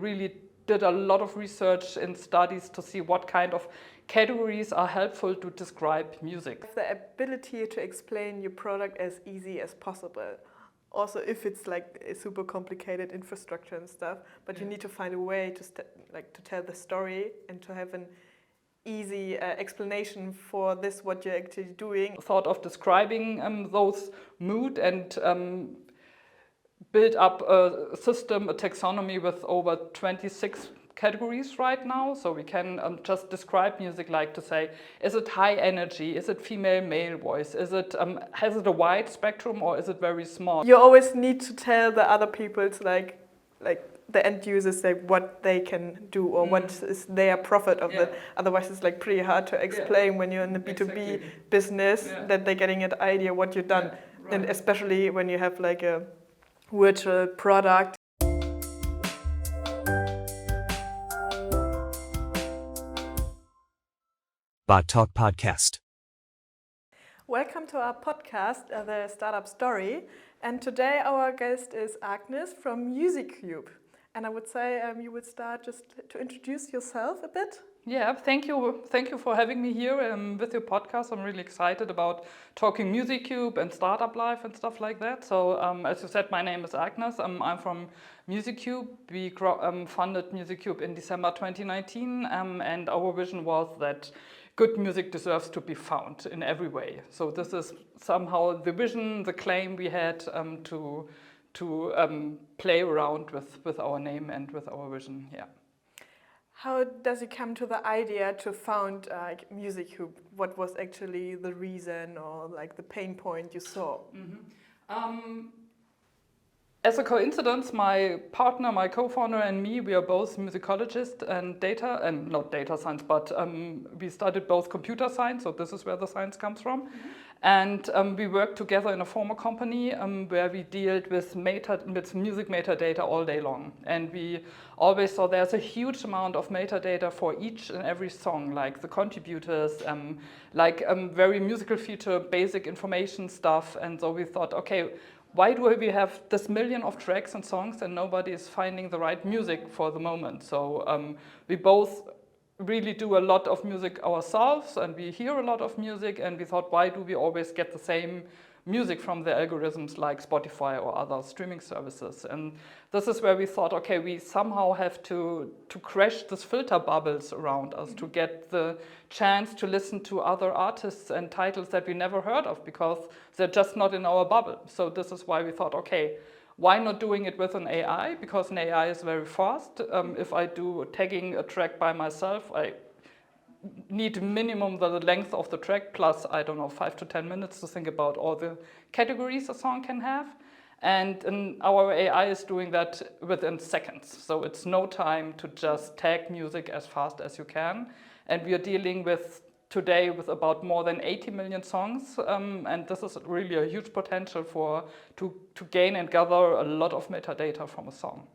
really did a lot of research in studies to see what kind of categories are helpful to describe music. The ability to explain your product as easy as possible. Also, if it's like a super complicated infrastructure and stuff, but you need to find a way to to tell the story and to have an easy explanation for this, what you're actually doing. Thought of describing those mood and build up a system, a taxonomy with over 26 categories right now. So we can just describe music like to say, is it high energy? Is it female, male voice? Is it has it a wide spectrum or is it very small? You always need to tell the other people's like the end users like what they can do or what is their profit of it. Otherwise it's like pretty hard to explain when you're in the B2B business that they're getting an idea what you've done. And especially when you have like a virtual product. BotTalk Podcast. Welcome to our podcast, The Startup Story. And today our guest is Agnes from Musicube. And I would say you would start just to introduce yourself a bit. Yeah, thank you for having me here with your podcast. I'm really excited about talking Musicube and startup life and stuff like that. So as you said, my name is Agnes. I'm from Musicube. We funded Musicube in December 2019, and our vision was that good music deserves to be found in every way. So this is somehow the vision, the claim we had to play around with our name and with our vision. Yeah. How does it come to the idea to found Musicube? What was actually the reason or like the pain point you saw? As a coincidence, my partner, my co-founder and me, we are both musicologists and not data science, but we studied both computer science, so this is where the science comes from. And we worked together in a former company where we dealt with music metadata all day long. And we always saw there's a huge amount of metadata for each and every song, like the contributors, very musical feature, basic information stuff. And so we thought, okay, why do we have this million of tracks and songs and nobody is finding the right music for the moment? So we both really do a lot of music ourselves and we hear a lot of music, and we thought, why do we always get the same music from the algorithms like Spotify or other streaming services? And this is where we thought, okay, we somehow have to crash this filter bubbles around us to get the chance to listen to other artists and titles that we never heard of because they're just not in our bubble. So this is why we thought, okay, why not doing it with an AI? Because an AI is very fast. If I do tagging a track by myself, I need minimum the length of the track plus, 5 to 10 minutes to think about all the categories a song can have. And our AI is doing that within seconds. So it's no time to just tag music as fast as you can. And we are dealing today with about more than 80 million songs. And this is really a huge potential to gain and gather a lot of metadata from a song.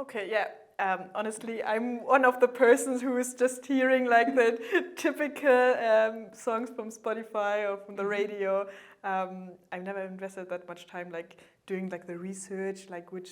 Okay, yeah. Honestly, I'm one of the persons who is just hearing like the typical songs from Spotify or from the radio. I've never invested that much time like doing like the research, like which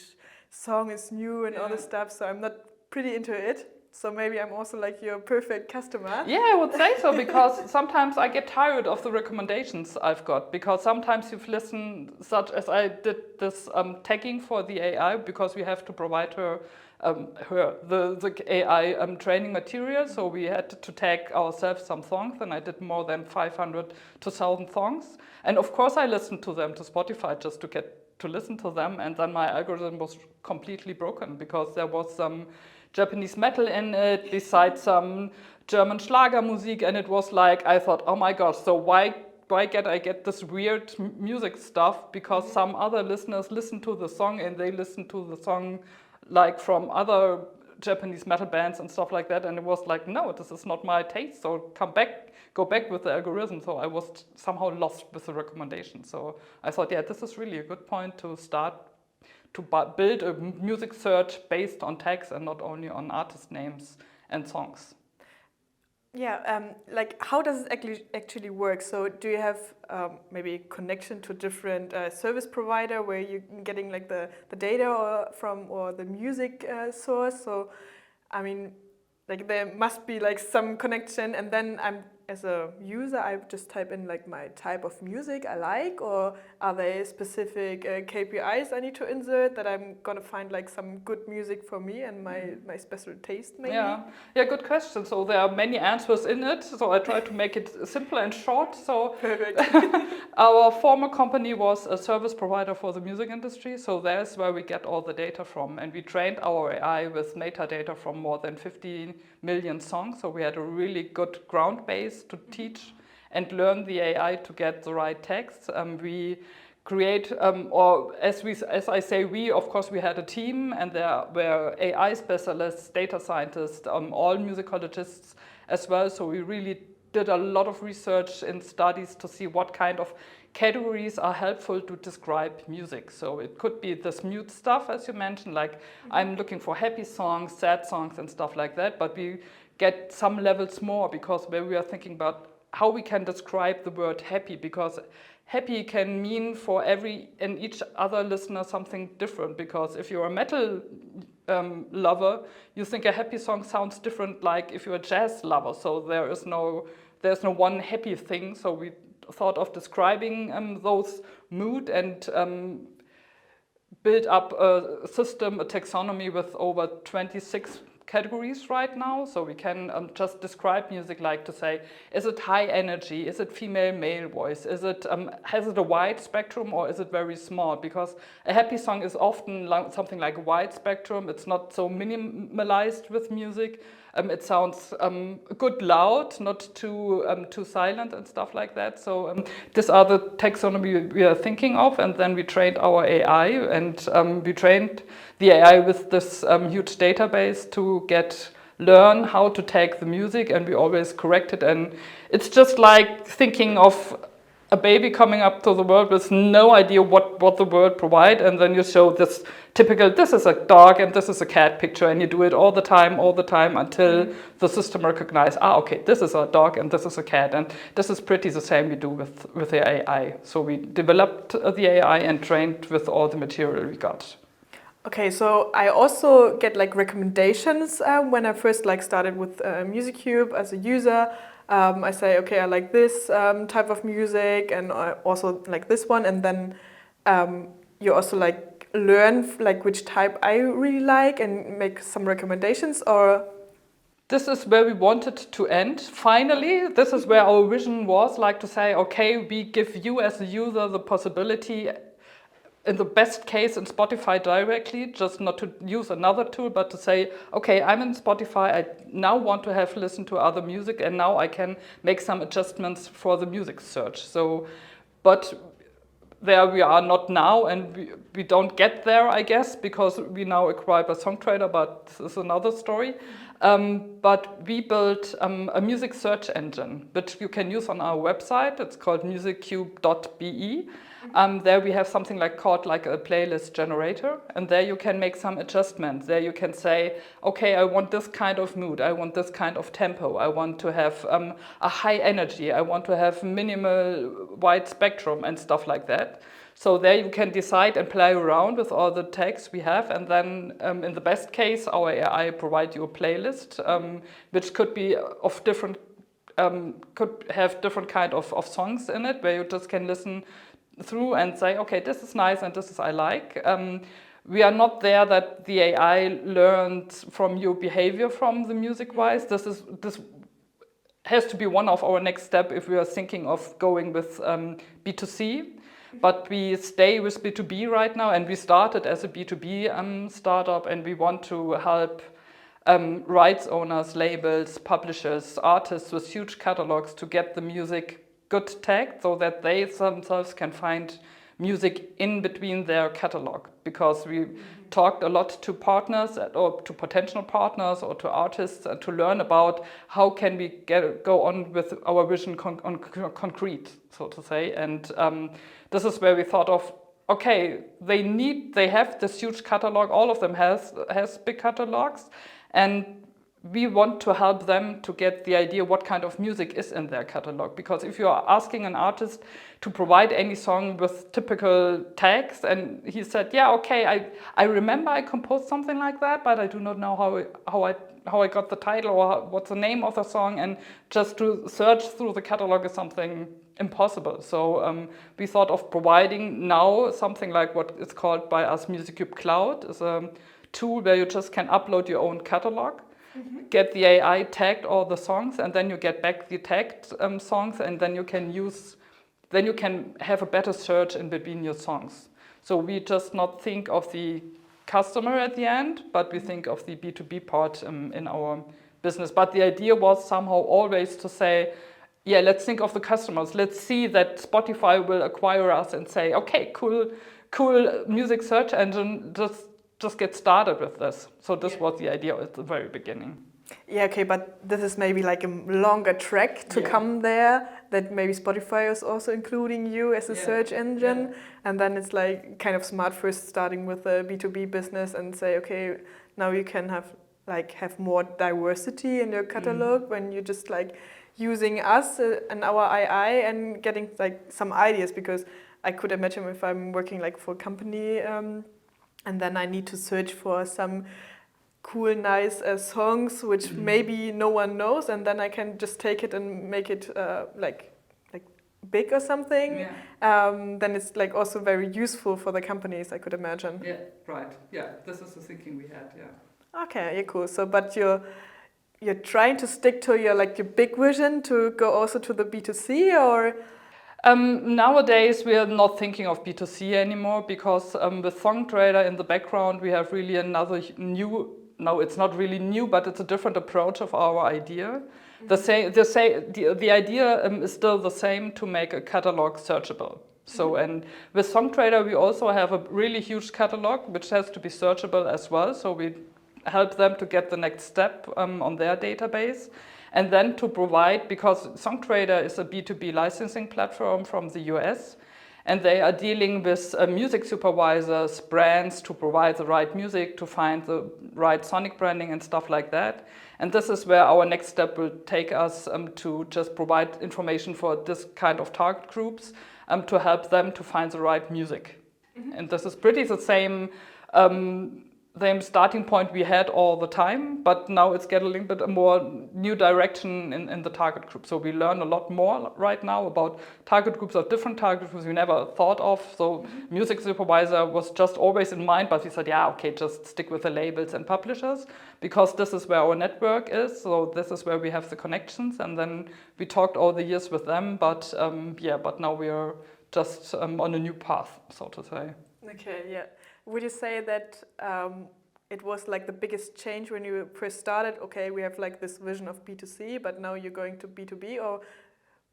song is new and all this stuff. So I'm not pretty into it. So maybe I'm also like your perfect customer. Yeah, I would say so, because sometimes I get tired of the recommendations I've got, because sometimes you've listened, such as I did this tagging for the AI, because we have to provide her the AI training material. So we had to tag ourselves some songs, and I did more than 500 to 1,000 songs. And of course I listened to them to Spotify just to get to listen to them, and then my algorithm was completely broken because there was some Japanese metal in it, besides some German Schlager music, and it was like, I thought, oh my gosh, so why get this weird music stuff? Because some other listeners listen to the song and they listen to the song like from other Japanese metal bands and stuff like that, and it was like, no, this is not my taste, so go back with the algorithm. So I was somehow lost with the recommendation. So I thought, yeah, this is really a good point to start to build a music search based on tags and not only on artist names and songs. Like how does it actually work? So do you have maybe a connection to different service provider where you're getting like the data or the music source? So I mean, like there must be like some connection, and then as a user, I just type in like my type of music I like, or are there specific KPIs I need to insert that I'm gonna find like some good music for me and my special taste maybe? Yeah, good question. So there are many answers in it. So I try to make it simple and short. So Perfect. our former company was a service provider for the music industry. So there's where we get all the data from, and we trained our AI with metadata from more than 15 million songs. So we had a really good ground base to teach and learn the AI to get the right text. We create, or as I say, of course we had a team, and there were AI specialists, data scientists, all musicologists as well. So we really did a lot of research in studies to see what kind of categories are helpful to describe music. So it could be this mute stuff, as you mentioned, like I'm looking for happy songs, sad songs and stuff like that, but we get some levels more because where we are thinking about how we can describe the word happy, because happy can mean for every and each other listener something different. Because if you're a metal lover, you think a happy song sounds different like if you're a jazz lover. So there's no one happy thing. So we thought of describing those mood and build up a system, a taxonomy with over 26 categories right now. So we can just describe music like to say, is it high energy? Is it female, male voice? Is it has it a wide spectrum or is it very small? Because a happy song is often something like a wide spectrum. It's not so minimalized with music. It sounds good loud, not too silent and stuff like that. So these are the taxonomy we are thinking of, and then we trained our AI, and we trained the AI with this huge database to learn how to take the music, and we always correct it. And it's just like thinking of a baby coming up to the world with no idea what the world provides, and then you show this typical, this is a dog and this is a cat picture, and you do it all the time until the system recognizes, okay, this is a dog and this is a cat, and this is pretty the same we do with the AI. So we developed the AI and trained with all the material we got. Okay, so I also get like recommendations when I first like started with Musicube as a user. I say, okay, I like this type of music, and I also like this one, and then you also like learn like which type I really like and make some recommendations. Or this is where we wanted to end. Finally, this is where our vision was, like to say, okay, we give you as a user the possibility, in the best case in Spotify directly, just not to use another tool, but to say, okay, I'm in Spotify, I now want to have listened to other music, and now I can make some adjustments for the music search. So, but there we are not now, and we don't get there, I guess, because we now acquired a Songtrader, but this is another story. But we built a music search engine, which you can use on our website. It's called musicube.be. There we have something called a playlist generator, and there you can make some adjustments. There you can say, okay, I want this kind of mood, I want this kind of tempo, I want to have a high energy, I want to have minimal wide spectrum and stuff like that. So there you can decide and play around with all the tags we have, and then in the best case, our AI provide you a playlist, which could be of different, could have different kind of songs in it, where you just can listen through and say, okay, this is nice and this is I like. We are not there that the AI learned from your behavior from the music-wise. This has to be one of our next step if we are thinking of going with B2C. But we stay with B2B right now, and we started as a B2B startup, and we want to help rights owners, labels, publishers, artists with huge catalogs to get the music good tagged so that they themselves can find music in between their catalog. Because we talked a lot to partners or to potential partners or to artists to learn about how can we go on with our vision concrete, so to say. And this is where we thought of, okay, they have this huge catalog, all of them has big catalogs, and we want to help them to get the idea what kind of music is in their catalog. Because if you are asking an artist to provide any song with typical tags, and he said, yeah, okay, I remember I composed something like that, but I do not know how I got the title or what's the name of the song, and just to search through the catalog is something impossible. So we thought of providing now something like what is called by us Musicube Cloud. Is a tool where you just can upload your own catalog, get the AI tagged all the songs, and then you get back the tagged songs, and then you can have a better search in between your songs. So we just not think of the customer at the end, but we think of the B2B part in our business. But the idea was somehow always to say, yeah, let's think of the customers. Let's see that Spotify will acquire us and say, okay, cool music search engine, just get started with this. So this was the idea at the very beginning. Yeah, okay, but this is maybe like a longer track to come there, that maybe Spotify is also including you as a search engine, and then it's like kind of smart first starting with a B2B business and say, okay, now you can have more diversity in your catalog when you just like using us and our AI and getting like some ideas, because I could imagine if I'm working like for a company and then I need to search for some cool, nice songs which maybe no one knows, and then I can just take it and make it like big or something. Then it's like also very useful for the companies, I could imagine. Yeah, right. Yeah, this is the thinking we had. Yeah. Okay, yeah, cool. So, but you're trying to stick to your big vision to go also to the B2C, or? Nowadays, we are not thinking of B2C anymore, because with Songtrader in the background, we have really another no, it's not really new, but it's a different approach of our idea. The idea is still the same, to make a catalog searchable. So, and with Songtrader, we also have a really huge catalog, which has to be searchable as well. So we help them to get the next step on their database. And then to provide, because Songtrader is a B2B licensing platform from the US, and they are dealing with music supervisors, brands, to provide the right music, to find the right sonic branding and stuff like that. And this is where our next step will take us, to just provide information for this kind of target groups, to help them to find the right music. And this is pretty the same starting point we had all the time, but now it's getting a little bit more new direction in the target group. So we learn a lot more right now about target groups, of different target groups we never thought of. So music supervisor was just always in mind, but we said, yeah, okay, just stick with the labels and publishers, because this is where our network is. So this is where we have the connections. And then we talked all the years with them, but but now we are just on a new path, so to say. Okay, yeah. Would you say that it was like the biggest change when you first started? Okay, we have like this vision of B2C, but now you're going to B2B, or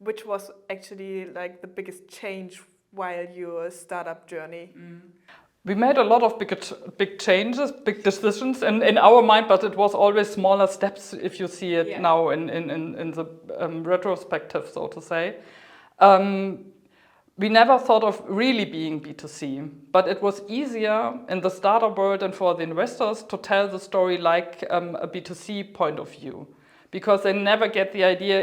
which was actually like the biggest change while your startup journey? We made a lot of big changes, big decisions in our mind, but it was always smaller steps if you see it now in the retrospective, so to say. We never thought of really being B2C, but it was easier in the startup world and for the investors to tell the story like a B2C point of view, because they never get the idea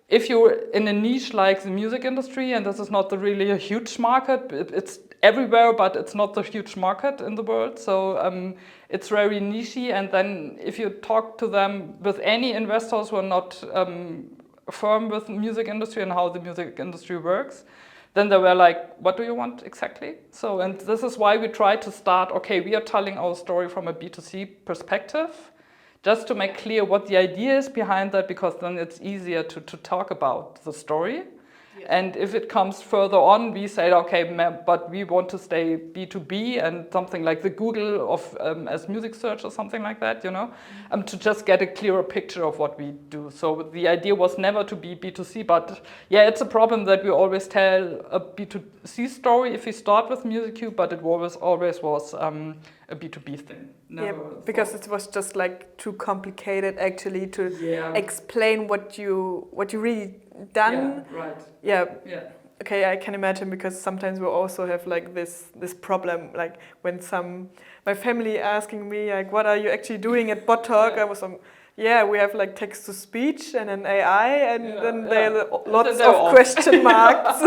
if you're in a niche like the music industry, and this is not really a huge market, it's everywhere, but it's not the huge market in the world. So it's very nichey, and then if you talk to them with any investors who are not firm with the music industry and how the music industry works, then they were like, what do you want exactly? So, and this is why we try to start, okay, we are telling our story from a B2C perspective, just to make clear what the idea is behind that, because then it's easier to talk about the story. And if it comes further on, we say, okay, but we want to stay B2B and something like the Google of as music search or something like that, to just get a clearer picture of what we do. So the idea was never to be B2C, but yeah, it's a problem that we always tell a B2C story if we start with Musicube, but it always was a B2B thing. Because it was just like too complicated actually to explain what you really done. Yeah, right. Yeah. Okay, I can imagine, because sometimes we also have like this problem, like when my family asking me like, what are you actually doing at BotTalk? I was yeah, we have like text to speech and an AI, and then there are lots They're of off. question marks.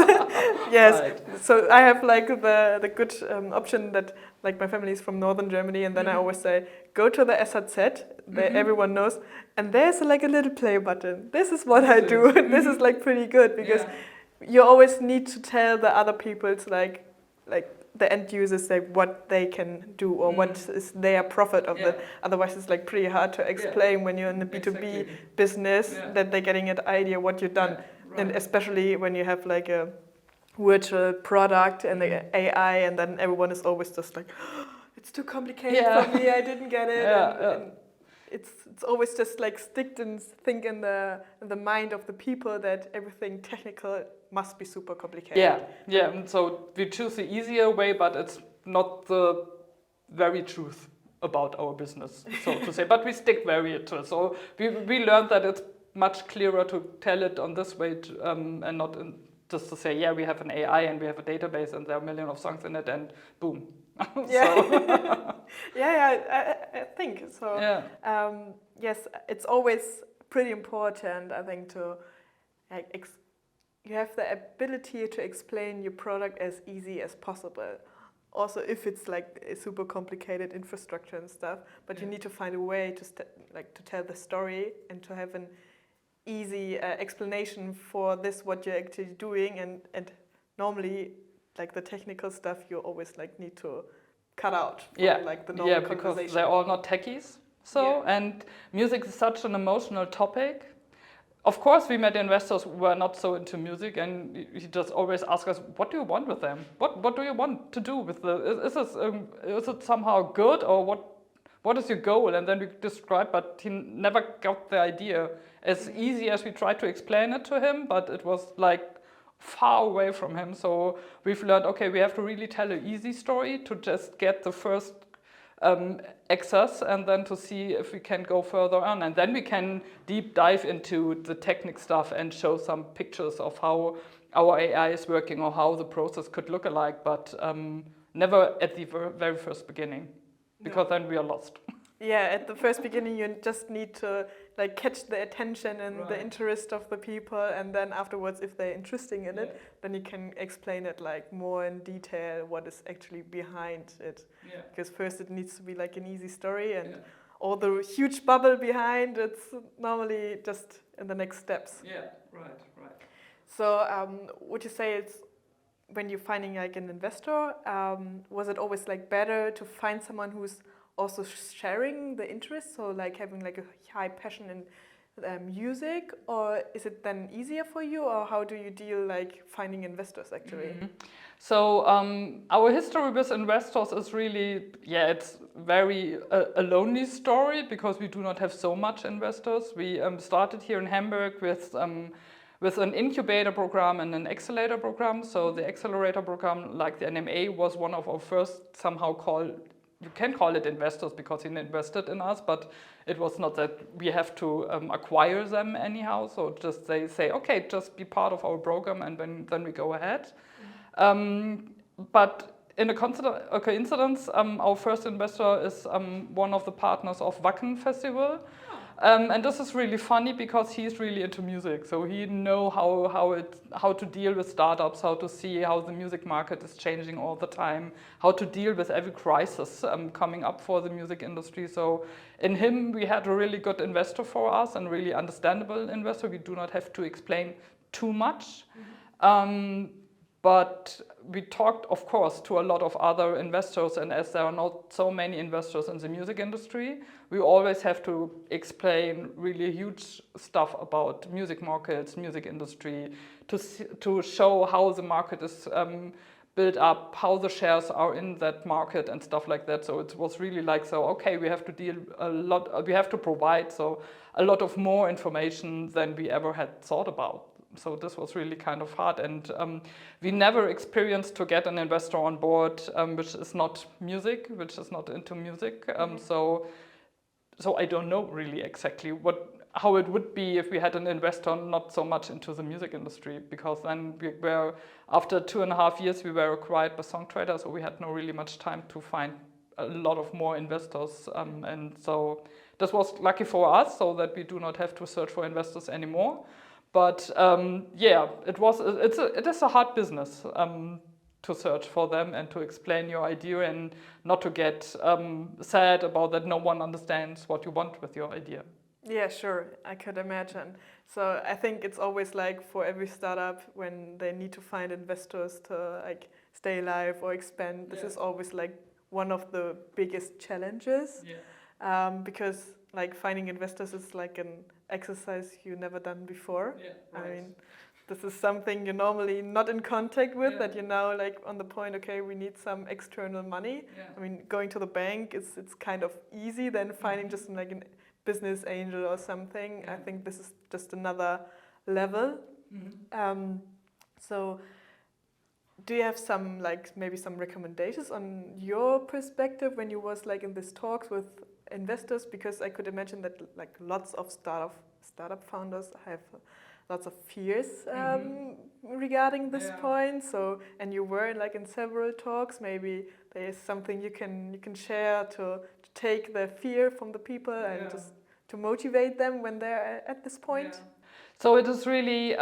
Yes, Right. so I have like the good option that like my family is from northern Germany, and then I always say go to the SAZ, everyone knows, and there's like a little play button. This is what I do. This is like pretty good because you always need to tell the other people's like the end users like what they can do or what is their profit of it. Otherwise it's like pretty hard to explain when you're in the B2B business that they're getting an idea what you've done. And especially when you have like a virtual product and the AI, and then everyone is always just like, oh, it's too complicated for me, I didn't get it. And it's always just like stick and think in the mind of the people that everything technical must be super complicated. And so we choose the easier way, but it's not the very truth about our business, so to say. But we stick very to it. So we learned that it's much clearer to tell it on this way and not just to say, we have an AI and we have a database and there are a million of songs in it and boom. I think so. Yes, it's always pretty important, I think, to like you have the ability to explain your product as easy as possible. Also, if it's like a super complicated infrastructure and stuff, but you need to find a way to tell the story and to have an easy explanation for this what you're actually doing, and normally like the technical stuff you always like need to cut out from, like the normal conversation. Because they're all not techies. And music is such an emotional topic. Of course, we met investors who were not so into music, and he just always asked us, "What do you want with them? What do you want to do with is it somehow good, or what is your goal?" And then we described, but he never got the idea. As easy as we tried to explain it to him, but it was like far away from him. So we've learned, okay, we have to really tell an easy story to just get the first access, and then to see if we can go further on, and then we can deep dive into the technical stuff and show some pictures of how our AI is working or how the process could look alike, but never at the very first beginning, because then we are lost. At the first beginning you just need to like catch the attention and the interest of the people, and then afterwards, if they're interested in it, then you can explain it like more in detail what is actually behind it. Because first it needs to be like an easy story, and all the huge bubble behind it's normally just in the next steps. Right. So would you say it's when you're finding like an investor, was it always like better to find someone who's also sharing the interest, so like having like a high passion in music, or is it then easier for you, or how do you deal like finding investors actually? So our history with investors is really, it's very a lonely story, because we do not have so much investors. We started here in Hamburg with an incubator program and an accelerator program. So the accelerator program, like the NMA, was one of our first somehow you can call it investors, because he invested in us, but it was not that we have to acquire them anyhow. So just they say, okay, just be part of our program, and then we go ahead. But in a coincidence, our first investor is one of the partners of Wacken Festival. And this is really funny, because he's really into music, so he knows how to deal with startups, how to see how the music market is changing all the time, how to deal with every crisis coming up for the music industry. So in him, we had a really good investor for us, and really understandable investor. We do not have to explain too much. But we talked, of course, to a lot of other investors, and as there are not so many investors in the music industry, we always have to explain really huge stuff about music markets, music industry, to show how the market is built up, how the shares are in that market and stuff like that. So it was really like, we have to deal a lot, we have to provide a lot of more information than we ever had thought about. So this was really kind of hard, and we never experienced to get an investor on board which is not music, which is not into music. So I don't know really exactly how it would be if we had an investor not so much into the music industry, because then after 2.5 years, we were acquired by Songtraders, so we had no really much time to find a lot of more investors. And so this was lucky for us, so that we do not have to search for investors anymore. But it is a hard business to search for them and to explain your idea and not to get sad about that no one understands what you want with your idea. Yeah, sure, I could imagine. So I think it's always like for every startup when they need to find investors to like stay alive or expand, this is always like one of the biggest challenges. Because like finding investors is like an exercise you never done before. I mean, this is something you're normally not in contact with, that you're now like on the point, okay, we need some external money. I mean, going to the bank, it's kind of easy, then finding just like a business angel or something. I think this is just another level. So do you have some like maybe some recommendations on your perspective when you was like in these talks with investors? Because I could imagine that like lots of startup founders have lots of fears regarding this point. So, and you were like in several talks. Maybe there is something you can share to take the fear from the people and just to motivate them when they're at this point. So it is really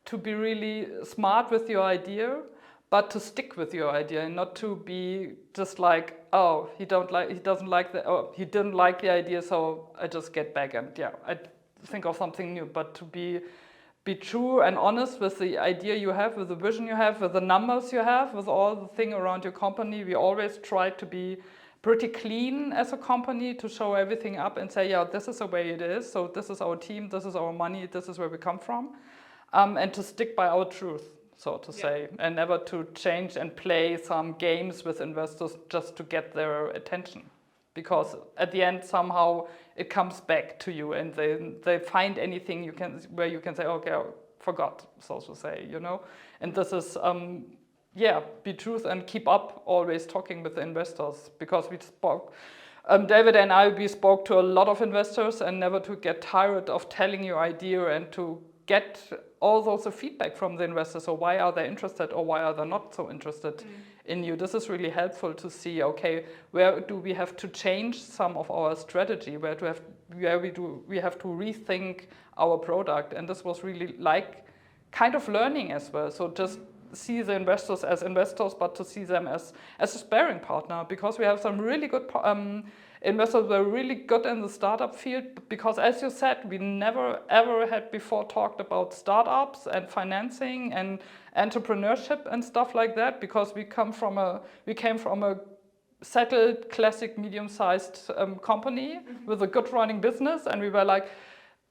to be really smart with your idea, but to stick with your idea and not to be just like, oh, he didn't like the idea, so I just get back and I think of something new. But to be true and honest with the idea you have, with the vision you have, with the numbers you have, with all the thing around your company. We always try to be pretty clean as a company, to show everything up and say, this is the way it is. So this is our team, this is our money, this is where we come from. And to stick by our truth, so to say, and never to change and play some games with investors just to get their attention. Because at the end, somehow it comes back to you, and they find anything where you can say, okay, I forgot, so to say, And this is, be truth and keep up always talking with the investors, because we spoke. David and we spoke to a lot of investors, and never to get tired of telling your idea and to get all those feedback from the investors. So why are they interested or why are they not so interested in you? This is really helpful to see, okay, where do we have to change some of our strategy? Where we have to rethink our product? And this was really like kind of learning as well. So just see the investors as investors, but to see them as a sparring partner, because we have some really good investors were really good in the startup field, because as you said, we never ever had before talked about startups and financing and entrepreneurship and stuff like that, because we came from a settled, classic, medium-sized company with a good running business, and we were like,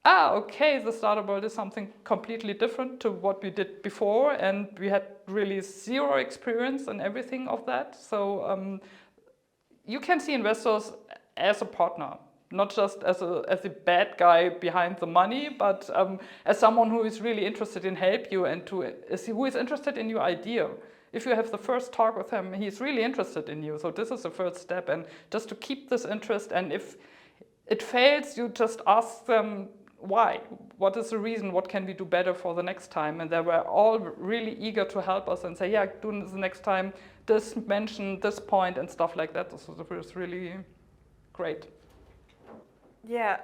okay, the startup world is something completely different to what we did before, and we had really zero experience in everything of that. So you can see investors as a partner, not just as a bad guy behind the money, but as someone who is really interested in help you and who is interested in your idea. If you have the first talk with him, he's really interested in you. So this is the first step, and just to keep this interest. And if it fails, you just ask them why. What is the reason? What can we do better for the next time? And they were all really eager to help us and say, do the next time this, mention this point and stuff like that. This was really great. Yeah,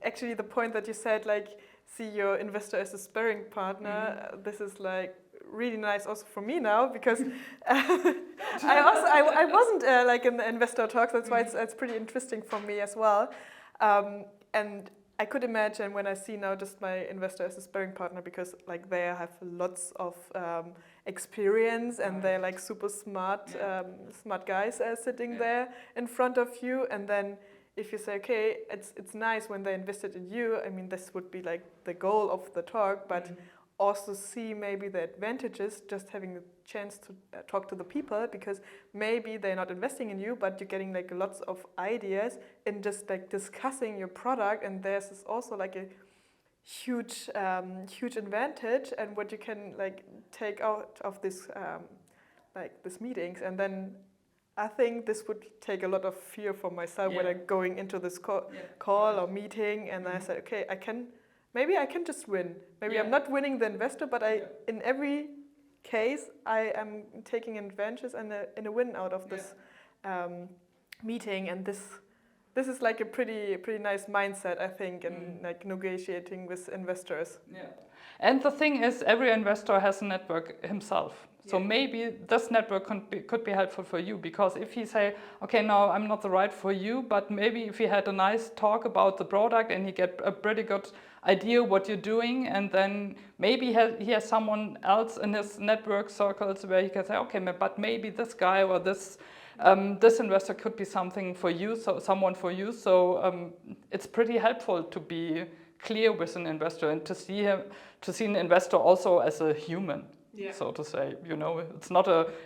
actually the point that you said, like, see your investor as a sparring partner, this is like really nice also for me now, because I wasn't like in the investor talks, that's why it's pretty interesting for me as well. And I could imagine when I see now just my investor as a sparring partner, because like they have lots of experience and they're like super smart, smart guys sitting there in front of you. And then if you say, okay, it's nice when they invested in you, I mean, this would be like the goal of the talk, but also see maybe the advantages, just having the chance to talk to the people, because maybe they're not investing in you, but you're getting like lots of ideas and just like discussing your product, and there's also like a huge huge advantage, and what you can like take out of this like these meetings. And then I think this would take a lot of fear for myself when I'm going into this call or meeting, and I said, okay, maybe I can just win. Maybe I'm not winning the investor, but in every case I am taking advantages and a win out of this meeting, and this is like a pretty nice mindset, I think, in like negotiating with investors. Yeah. And the thing is, every investor has a network himself. So maybe this network could be helpful for you, because if he say, okay, no, I'm not the right for you, but maybe if he had a nice talk about the product and he get a pretty good idea what you're doing, and then maybe he has someone else in his network circles where he can say, okay, but maybe this guy or this investor could be something for you, so someone for you. So it's pretty helpful to be clear with an investor and to see an investor also as a human. Yeah. So to say,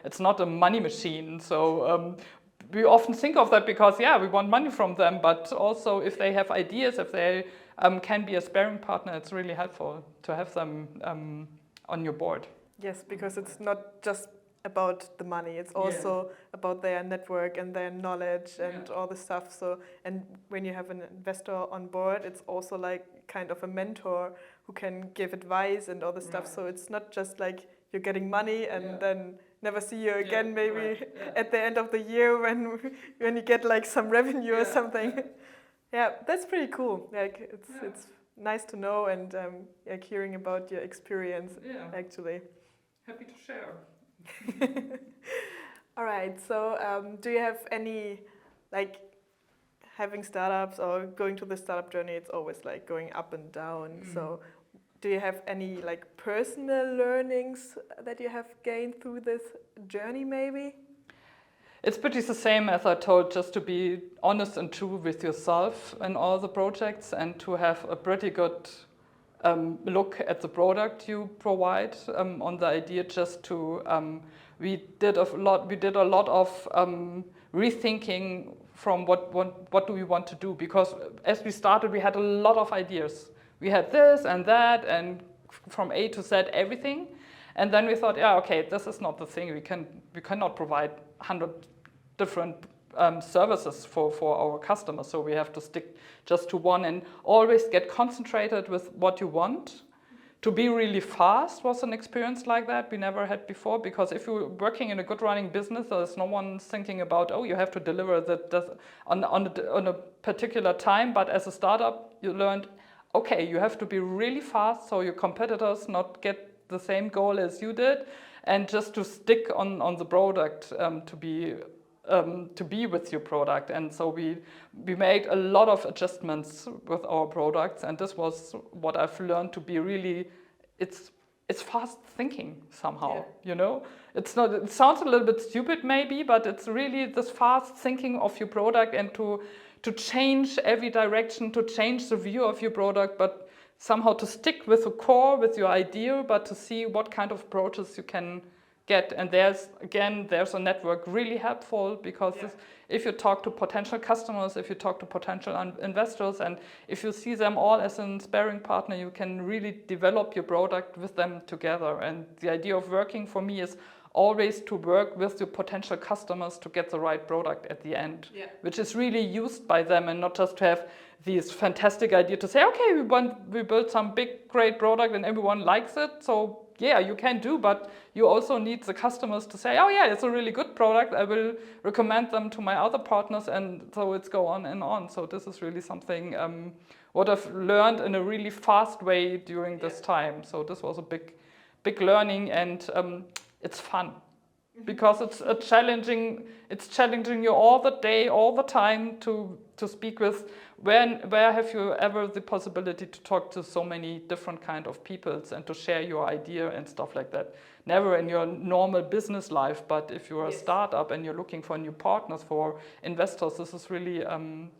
it's not a money machine. So we often think of that because we want money from them, but also if they have ideas, if they can be a sparring partner, it's really helpful to have them on your board. Yes, because it's not just about the money, it's also about their network and their knowledge and all the stuff. So, and when you have an investor on board, it's also like kind of a mentor who can give advice and all the stuff. So it's not just like you're getting money and then never see you again, maybe at the end of the year when you get like some revenue or something. Yeah, that's pretty cool. Like it's nice to know, and like hearing about your experience actually. Happy to share. All right, so do you have any, like, having startups or going to the startup journey, it's always like going up and down. So do you have any like personal learnings that you have gained through this journey maybe? It's pretty the same as I told, just to be honest and true with yourself in all the projects, and to have a pretty good look at the product you provide on the idea. Just to we did a lot of rethinking from what do we want to do, because as we started we had a lot of ideas. We had this and that and from A to Z everything, and then we thought, okay, this is not the thing. We cannot provide 100 different services for our customers, so we have to stick just to one and always get concentrated with what you want. To be really fast was an experience like that we never had before, because if you're working in a good running business, there's no one thinking about, you have to deliver that on a particular time. But as a startup, you learned, okay, you have to be really fast so your competitors not get the same goal as you did, and just to stick on the product, to be with your product. And so we made a lot of adjustments with our products, and this was what I've learned to be really, it's fast thinking somehow, It's not, it sounds a little bit stupid maybe, but it's really this fast thinking of your product, and to change every direction, to change the view of your product, but somehow to stick with the core, with your idea, but to see what kind of approaches you can get. And there's a network really helpful, because if you talk to potential customers, if you talk to potential investors, and if you see them all as a sparring partner, you can really develop your product with them together. And the idea of working for me is always to work with your potential customers to get the right product at the end, which is really used by them, and not just to have these fantastic idea to say, okay, we built some big great product and everyone likes it, so you can do, but you also need the customers to say, it's a really good product, I will recommend them to my other partners, and so it's go on and on. So this is really something what I've learned in a really fast way during this time. So this was a big learning, and it's fun, because it's challenging you all the day, all the time, to speak with. Where have you ever the possibility to talk to so many different kind of peoples and to share your idea and stuff like that? Never in your normal business life, but if you're a startup and you're looking for new partners, for investors, this is really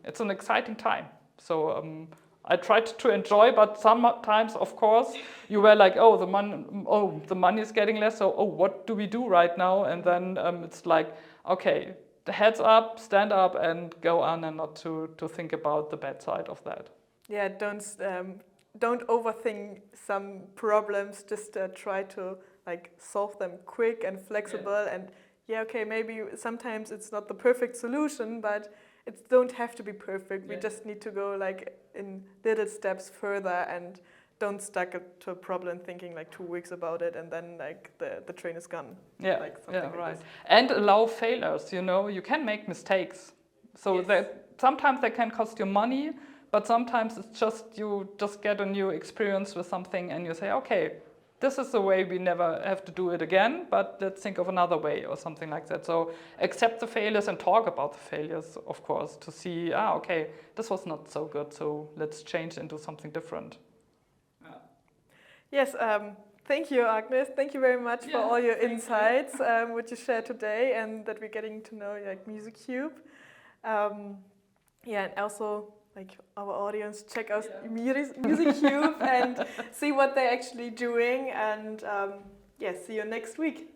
it's an exciting time. So I tried to enjoy, but sometimes, of course, you were like, the money is getting less, so what do we do right now? And then it's like, okay, the heads up, stand up, and go on, and not to think about the bad side of that. Yeah, don't overthink some problems. Just try to like solve them quick and flexible. And okay, maybe sometimes it's not the perfect solution, but it don't have to be perfect. We just need to go like in little steps further and don't stuck to a problem thinking like 2 weeks about it and then like the train is gone. Yeah, like something yeah, like right. this. And allow failures, you know, you can make mistakes. So Yes. that sometimes they can cost you money, but sometimes it's just you just get a new experience with something and you say, okay, this is the way, we never have to do it again, but let's think of another way or something like that. So accept the failures and talk about the failures, of course, to see, okay, this was not so good, so let's change into something different. Yes, thank you, Agnes. Thank you very much for all your thank you. insights, which you shared today, and that we're getting to know like Musicube. Yeah, and also like our audience, check out Musicube and see what they're actually doing. And yeah, see you next week.